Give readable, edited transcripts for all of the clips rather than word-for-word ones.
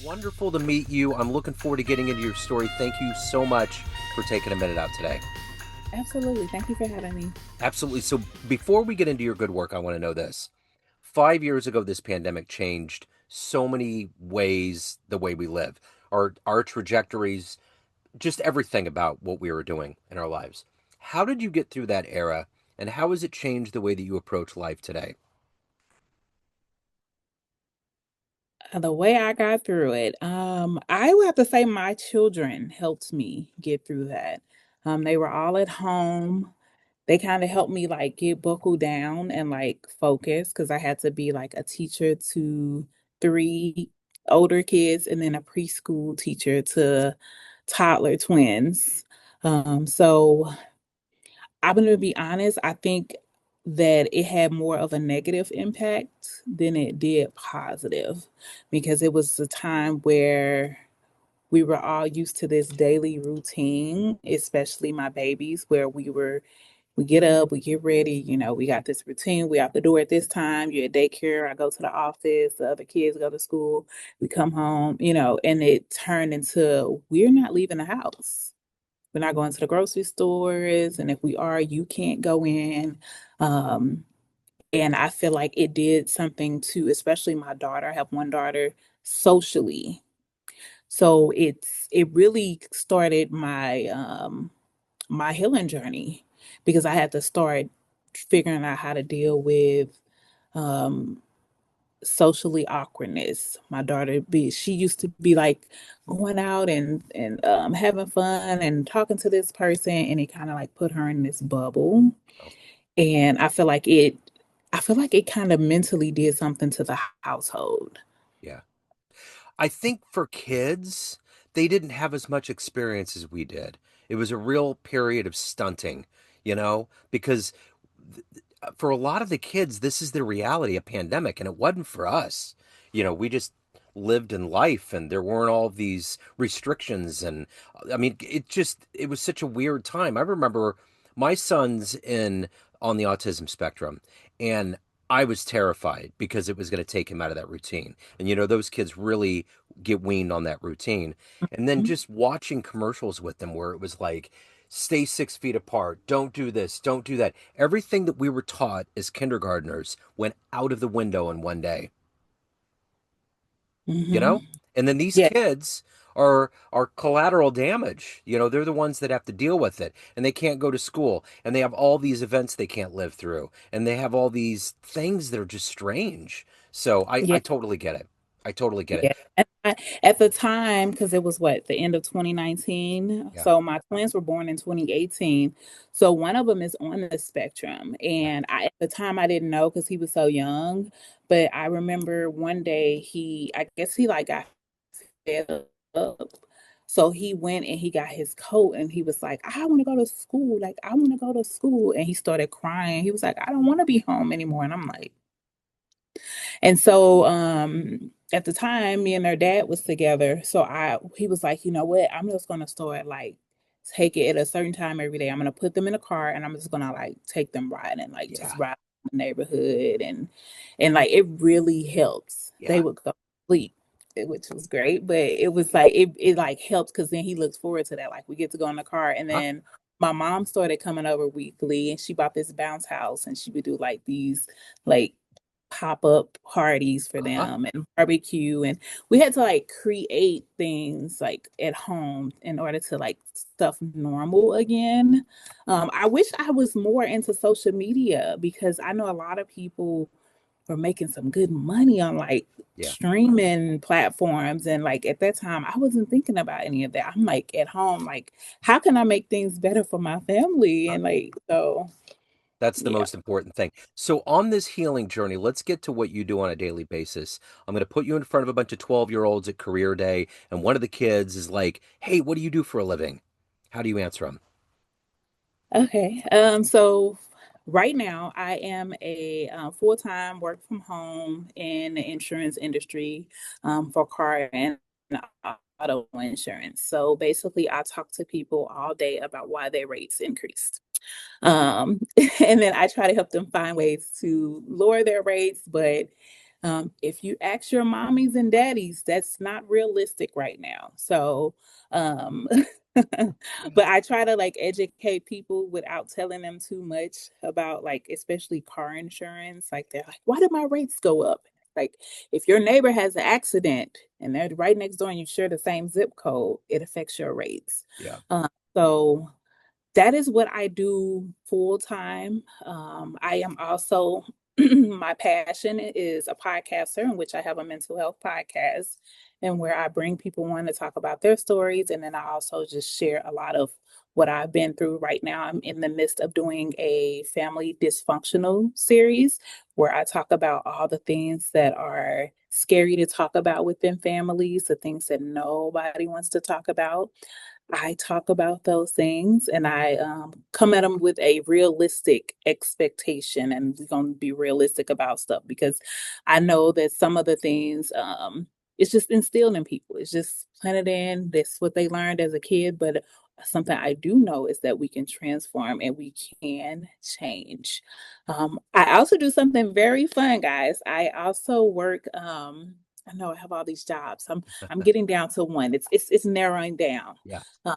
Wonderful to meet you. I'm looking forward to getting into your story. Thank you so much for taking a minute out today. Absolutely. Thank you for having me. Absolutely. So, before we get into your good work, I want to know this. 5 years ago, this pandemic changed so many ways the way we live, our trajectories, just everything about what we were doing in our lives. How did you get through that era, and how has it changed the way that you approach life today? The way I got through it, I would have to say my children helped me get through that. They were all at home. They kind of helped me like get buckled down and like focus because I had to be like a teacher to three older kids and then a preschool teacher to toddler twins. So I'm going to be honest, I think that it had more of a negative impact than it did positive because it was a time where we were all used to this daily routine, especially my babies, where we get up, we get ready, we got this routine, we out the door at this time, you're at daycare, I go to the office, the other kids go to school, we come home, and it turned into we're not leaving the house. We're not going to the grocery stores, and if we are, you can't go in. Um, and I feel like it did something to, especially my daughter. I have one daughter socially, so it really started my healing journey because I had to start figuring out how to deal with um socially awkwardness. My daughter she used to be like going out and having fun and talking to this person, and it kind of like put her in this bubble. Oh, And I feel like it kind of mentally did something to the household. yeah. I think for kids, they didn't have as much experience as we did. It was a real period of stunting, because for a lot of the kids, this is the reality of pandemic, and it wasn't for us. We just lived in life, and there weren't all of these restrictions, and I mean, it was such a weird time. I remember my son's in on the autism spectrum, and I was terrified because it was going to take him out of that routine. And those kids really get weaned on that routine. And then Mhm. just watching commercials with them where it was like, stay 6 feet apart, don't do this, don't do that. Everything that we were taught as kindergartners went out of the window in one day, you know? Mhm. And then these Yeah. kids are collateral damage. They're the ones that have to deal with it, and they can't go to school, and they have all these events they can't live through, and they have all these things that are just strange. So I Yeah. totally get it. I totally get it. Yeah. At the time, because it was what, the end of 2019. Yeah. So my twins were born in 2018. So one of them is on the spectrum. Yeah. And at the time I didn't know because he was so young. But I remember one day I guess he like got fed up. So he went and he got his coat and he was like, I want to go to school. Like, I want to go to school. And he started crying. He was like, I don't want to be home anymore. And I'm like, and so at the time me and their dad was together. So I he was like, you know what, I'm just gonna start like take it at a certain time every day. I'm gonna put them in a car and I'm just gonna like take them riding, like just Yeah. ride in the neighborhood and like it really helps. They Yeah. would go to sleep, which was great, but it was like it like helps because then he looks forward to that. Like we get to go in the car and Huh? then my mom started coming over weekly and she bought this bounce house and she would do like these like pop-up parties for Uh-huh. them and barbecue, and we had to like create things like at home in order to like stuff normal again. I wish I was more into social media because I know a lot of people are making some good money on like Yeah. streaming platforms, and like at that time I wasn't thinking about any of that. I'm like at home, like how can I make things better for my family? Huh? And like so That's the yeah. most important thing. So, on this healing journey, let's get to what you do on a daily basis. I'm going to put you in front of a bunch of 12-year-olds at career day, and one of the kids is like, hey, what do you do for a living? How do you answer them? Okay. So right now I am a full-time work from home in the insurance industry for car and auto insurance. So basically I talk to people all day about why their rates increased. Um, and then I try to help them find ways to lower their rates, but If you ask your mommies and daddies, that's not realistic right now. So, um, but I try to like educate people without telling them too much about like, especially car insurance. Like they're like, why did my rates go up? Like if your neighbor has an accident and they're right next door and you share the same zip code, it affects your rates. Yeah. So that is what I do full time. I am also, my passion is a podcaster, in which I have a mental health podcast, and where I bring people on to talk about their stories. And then I also just share a lot of what I've been through right now. I'm in the midst of doing a family dysfunctional series where I talk about all the things that are scary to talk about within families, the things that nobody wants to talk about. I talk about those things and I come at them with a realistic expectation, and we're going to be realistic about stuff because I know that some of the things it's just instilled in people. It's just planted in. That's what they learned as a kid. But something I do know is that we can transform and we can change. I also do something very fun, guys. I also work. I know I have all these jobs. I'm getting down to one. It's narrowing down. Yeah. Um,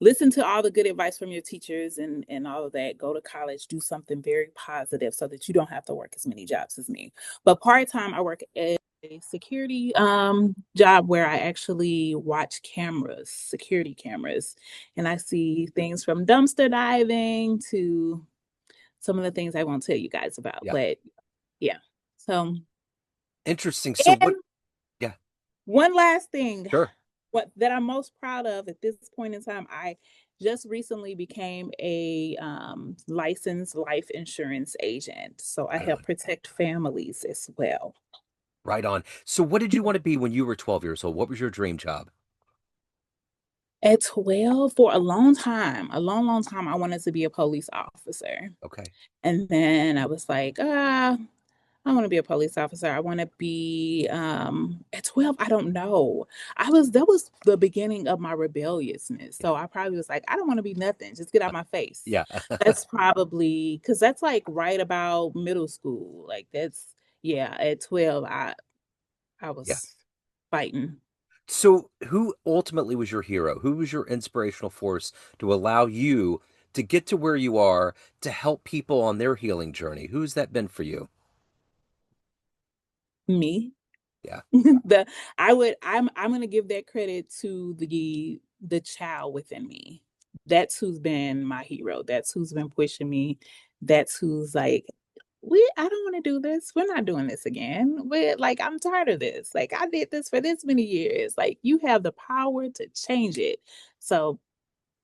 Listen to all the good advice from your teachers and all of that. Go to college, do something very positive so that you don't have to work as many jobs as me. But part-time, I work at a security job where I actually watch cameras, security cameras, and I see things from dumpster diving to some of the things I won't tell you guys about. Yeah. But yeah. So, Interesting. So what? and Yeah. one last thing, Sure. what that I'm most proud of at this point in time, I just recently became a licensed life insurance agent. So I Right help on. protect families as well. Right on. So what did you want to be when you were 12 years old? What was your dream job? At 12, for a long time, a long, long time, I wanted to be a police officer. Okay. And then I was like, I want to be a police officer. I want to be at 12, I don't know. That was the beginning of my rebelliousness. Yeah. So I probably was like, I don't want to be nothing. Just get out my face. Yeah. That's probably because that's like right about middle school. Like that's yeah, at 12, I Yeah. was fighting. So who ultimately was your hero? Who was your inspirational force to allow you to get to where you are to help people on their healing journey? Who's that been for you? Me. Yeah. the I'm gonna give that credit to the child within me. That's who's been my hero. That's who's been pushing me. That's who's like, I don't want to do this. We're not doing this again. We're like, I'm tired of this. Like I did this for this many years. Like you have the power to change it. So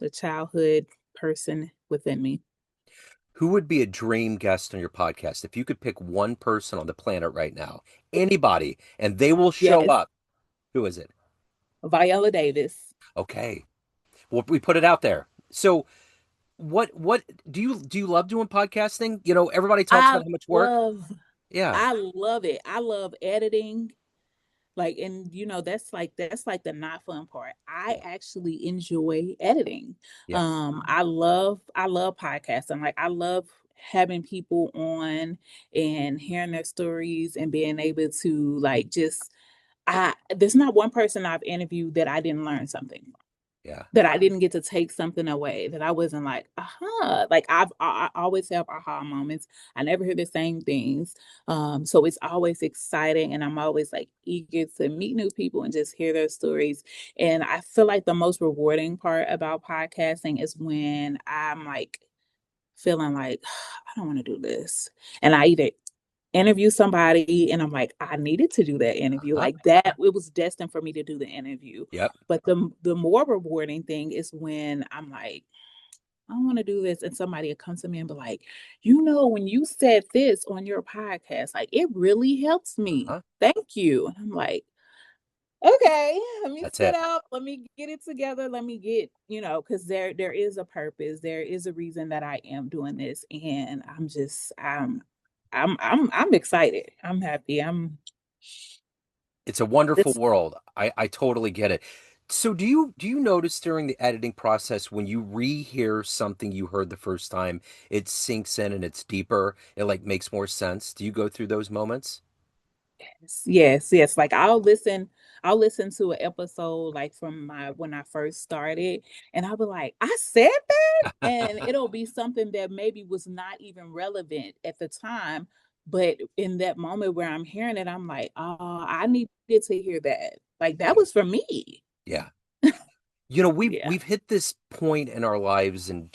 the childhood person within me. Who would be a dream guest on your podcast if you could pick one person on the planet right now? Anybody, and they will show Yes. up. Who is it? Viola Davis. Okay. Well, we put it out there. So what do you love doing podcasting? You know, everybody talks I about how much work. love Yeah. I love it. I love editing. Like, and that's like the not fun part. I Yeah. actually enjoy editing. Yeah. I love podcasting. Like I love having people on and hearing their stories and being able to like just I there's not one person I've interviewed that I didn't learn something, Yeah. that I didn't get to take something away, that I wasn't like, aha. Like I always have aha moments. I never hear the same things. So it's always exciting and I'm always like eager to meet new people and just hear their stories. And I feel like the most rewarding part about podcasting is when I'm like feeling like I don't want to do this. And I either interview somebody and I'm like, I needed to do that interview. Huh? Like that, it was destined for me to do the interview. Yep. But the more rewarding thing is when I'm like, I want to do this. And somebody will come to me and be like, when you said this on your podcast, like it really helps me. Huh? Thank you. And I'm like, okay, let me That's sit it. up, let me get it together, let me get, because there is a purpose, there is a reason that I am doing this, and I'm excited, I'm happy, I'm It's a wonderful this. world. I totally get it. So do you notice during the editing process when you rehear something you heard the first time, it sinks in and it's deeper, it like makes more sense? Do you go through those moments? Yes, yes. Like I'll listen to an episode like from my when I first started, and I'll be like, I said that, and it'll be something that maybe was not even relevant at the time, but in that moment where I'm hearing it, I'm like, oh, I needed to hear that. Like that Yeah. was for me. Yeah. You know, Yeah. we've hit this point in our lives and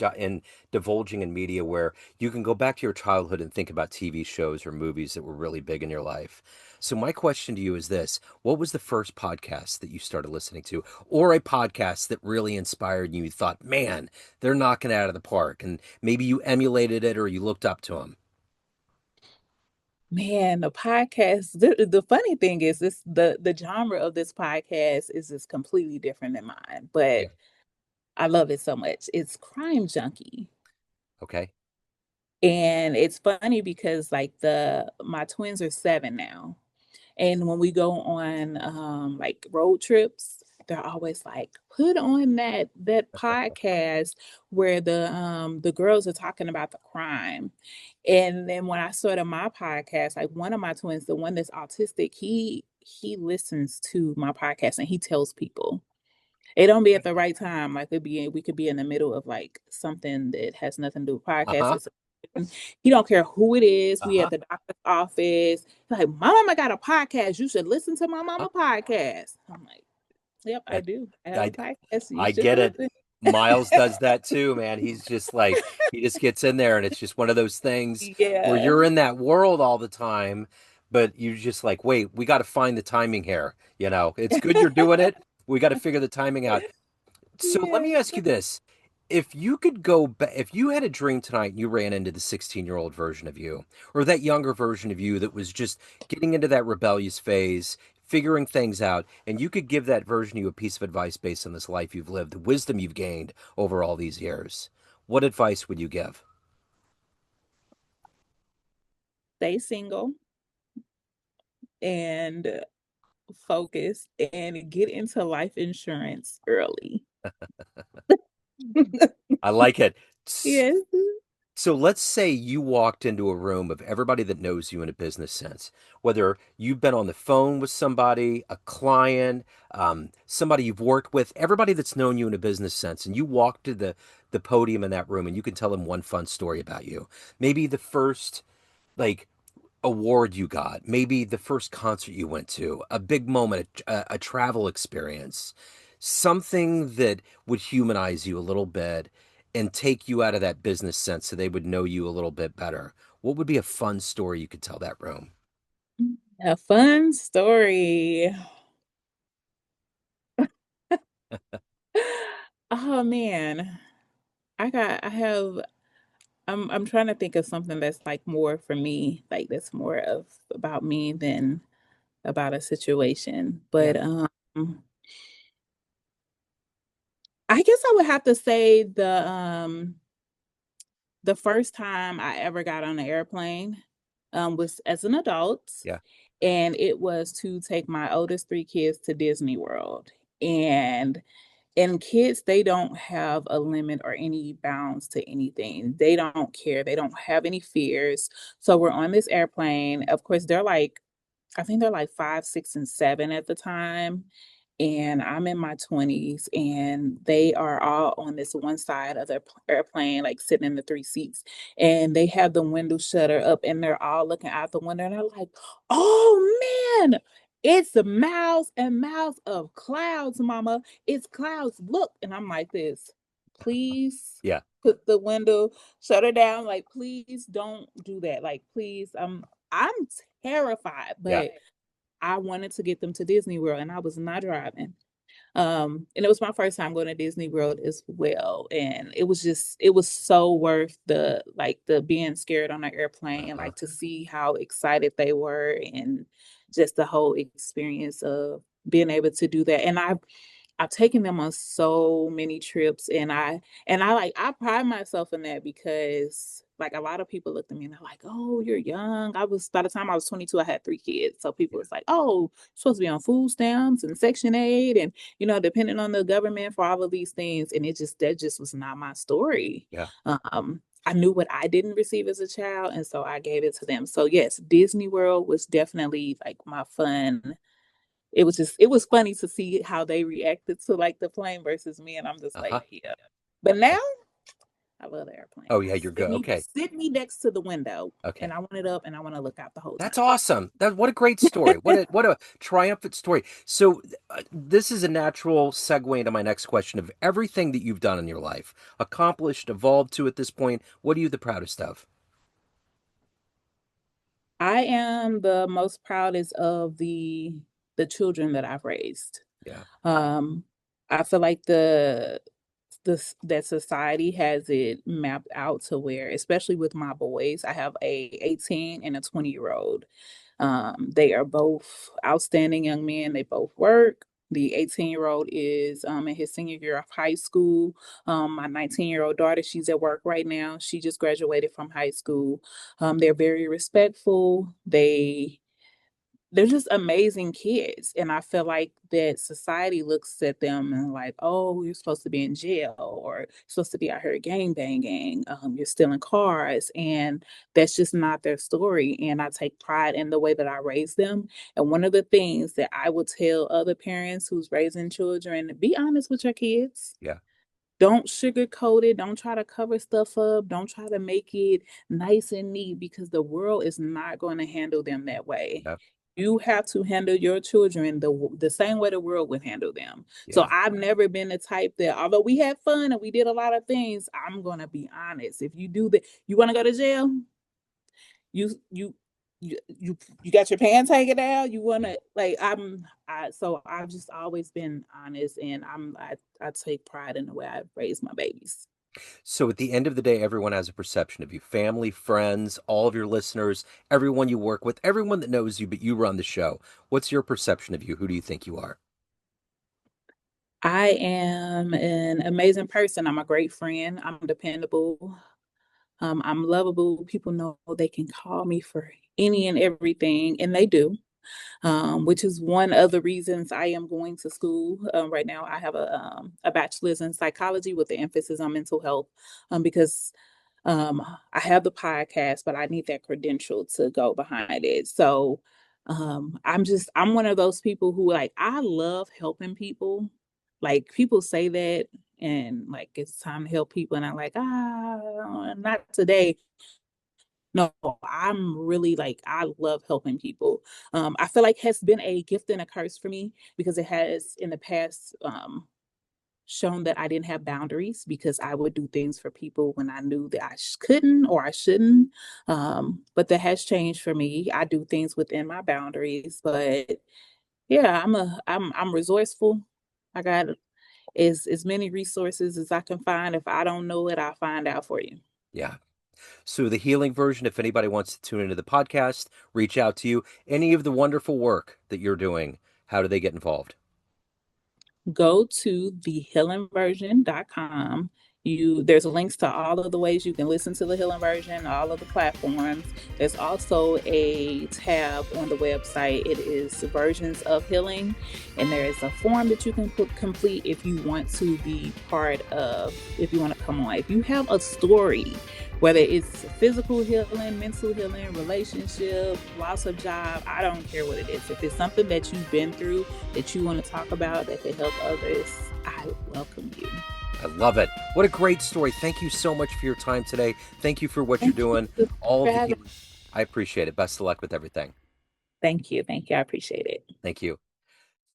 divulging in media where you can go back to your childhood and think about TV shows or movies that were really big in your life. So my question to you is this: what was the first podcast that you started listening to, or a podcast that really inspired you? You thought, man, they're knocking it out of the park, and maybe you emulated it or you looked up to them. Man, the podcast, the funny thing is this the genre of this podcast is just completely different than mine, Yeah. but I love it so much. It's Crime Junkie. Okay. And it's funny because like the my twins are 7 now. And when we go on like road trips, they're always like, put on that podcast where the girls are talking about the crime. And then when I started my podcast, like one of my twins, the one that's autistic, he listens to my podcast and he tells people. It don't be at the right time. Like we could be in the middle of like something that has nothing to do with podcast. Uh-huh. It's he don't care who it is. We Uh-huh. at the doctor's office. He's like, my mama got a podcast. You should listen to my mama podcast. I'm like, yep, I That do. I have I a podcast. You I should get it. listen. Miles does that too, man. He's just like he just gets in there and it's just one of those things where Yeah. you're in that world all the time, but you're just like, wait, we got to find the timing here. You know, it's good you're doing it. We got to figure the timing out. So let Yeah. me ask you this. If you could go back, if you had a dream tonight and you ran into the 16-year-old version of you, or that younger version of you that was just getting into that rebellious phase, figuring things out, and you could give that version of you a piece of advice based on this life you've lived, the wisdom you've gained over all these years, what advice would you give? Stay single and focus and get into life insurance early. I like it. Yes. So let's say you walked into a room of everybody that knows you in a business sense, whether you've been on the phone with somebody, a client, somebody you've worked with, everybody that's known you in a business sense, and you walk to the podium in that room and you can tell them one fun story about you. Maybe the first like award you got, maybe the first concert you went to, a big moment, a travel experience, something that would humanize you a little bit and take you out of that business sense so they would know you a little bit better. What would be a fun story you could tell that room? A fun story. Oh man. I have I'm trying to think of something that's like more for me, like that's more of about me than about a situation. Yeah, But I guess I would have to say the first time I ever got on an airplane was as an adult, yeah, and it was to take my oldest 3 kids to Disney World. And kids, they don't have a limit or any bounds to anything. They don't care. They don't have any fears. So we're on this airplane. Of course, they're like, I think they're like 5, 6, and 7 at the time. And I'm in my 20s, and they are all on this one side of the airplane, like sitting in the 3 seats. And they have the window shutter up, and they're all looking out the window, and they're like, oh man, it's miles and miles of clouds, mama. It's clouds. Look. And I'm like this, please yeah, put the window shutter down. Like, please don't do that. Like, please, I'm terrified, yeah, but I wanted to get them to Disney World and I was not driving. And it was my first time going to Disney World as well. And it was so worth the being scared on the airplane, uh-huh. like to see how excited they were and just the whole experience of being able to do that. And I've taken them on so many trips, and I pride myself in that because like a lot of people looked at me and they're like, "Oh, you're young." I was By the time I was 22, I had 3 kids. So people Yeah, was like, "Oh, you're supposed to be on food stamps and Section 8 and depending on the government for all of these things." And that just was not my story. yeah, Um I knew what I didn't receive as a child, and so I gave it to them. So yes, Disney World was definitely like my fun. It was funny to see how they reacted to like the plane versus me, and I'm just like, Uh-huh. yeah. But now I love the Oh airplane. yeah, you're good. Okay. Sit me next to the window, and Okay. I want it up, and I want to look out the whole That's time. awesome. That what a great story. What a triumphant story. So this is a natural segue into my next question of everything that you've done in your life, accomplished, evolved to at this point. What are you the proudest of? I am the most proudest of the children that I've raised. Yeah. Um, I feel like that society has it mapped out to where, especially with my boys, I have a 18 and a 20-year-old. They are both outstanding young men. They both work. The 18-year-old is in his senior year of high school. My 19-year-old daughter, she's at work right now. She just graduated from high school. They're very respectful. They're just amazing kids. And I feel like that society looks at them and like, oh, you're supposed to be in jail or you're supposed to be out here gang banging. You're stealing cars. And that's just not their story. And I take pride in the way that I raise them. And one of the things that I would tell other parents who's raising children, be honest with your kids. Yeah. Don't sugarcoat it. Don't try to cover stuff up. Don't try to make it nice and neat because the world is not going to handle them that way. Yeah. You have to handle your children the same way the world would handle them. So Yeah. I've never been the type that, although we had fun and we did a lot of things, I'm gonna be honest. If you do that, you want to go to jail, you you you got your pants hanging down. You want Yeah. to like so I've just always been honest, and I take pride in the way I raise my babies. So at the end of the day, everyone has a perception of you. Family, friends, all of your listeners, everyone you work with, everyone that knows you, but you run the show. What's your perception of you? Who do you think you are? I am an amazing person. I'm a great friend. I'm dependable. I'm lovable. People know they can call me for any and everything, and they do. Which is one of the reasons I am going to school right now. I have a bachelor's in psychology with the emphasis on mental health because I have the podcast, but I need that credential to go behind it. So I'm one of those people who like I love helping people. Like people say that and like it's time to help people, and I'm like, not today. No, I'm really like I love helping people. I feel like has been a gift and a curse for me because it has in the past shown that I didn't have boundaries because I would do things for people when I knew that I couldn't or I shouldn't. But that has changed for me. I do things within my boundaries, but yeah, I'm resourceful. I got as many resources as I can find. If I don't know it, I'll find out for you. Yeah. So the healing version, if anybody wants to tune into the podcast, reach out to you. Any of the wonderful work that you're doing, how do they get involved? Go to thehealingversion.com. There's links to all of the ways you can listen to the healing version, all of the platforms. There's also a tab on the website. It is versions of healing, and there is a form that you can complete if you want to be part of, if you want to come on. If you have a story, whether it's physical healing, mental healing, relationship, loss of job, I don't care what it is. If it's something that you've been through that you want to talk about that could help others, I welcome you. I love it. What a great story. Thank you so much for your time today. Thank you for what you're Thank doing. you All for of the having. healing. I appreciate it. Best of luck with everything. Thank you. Thank you. I appreciate it. Thank you.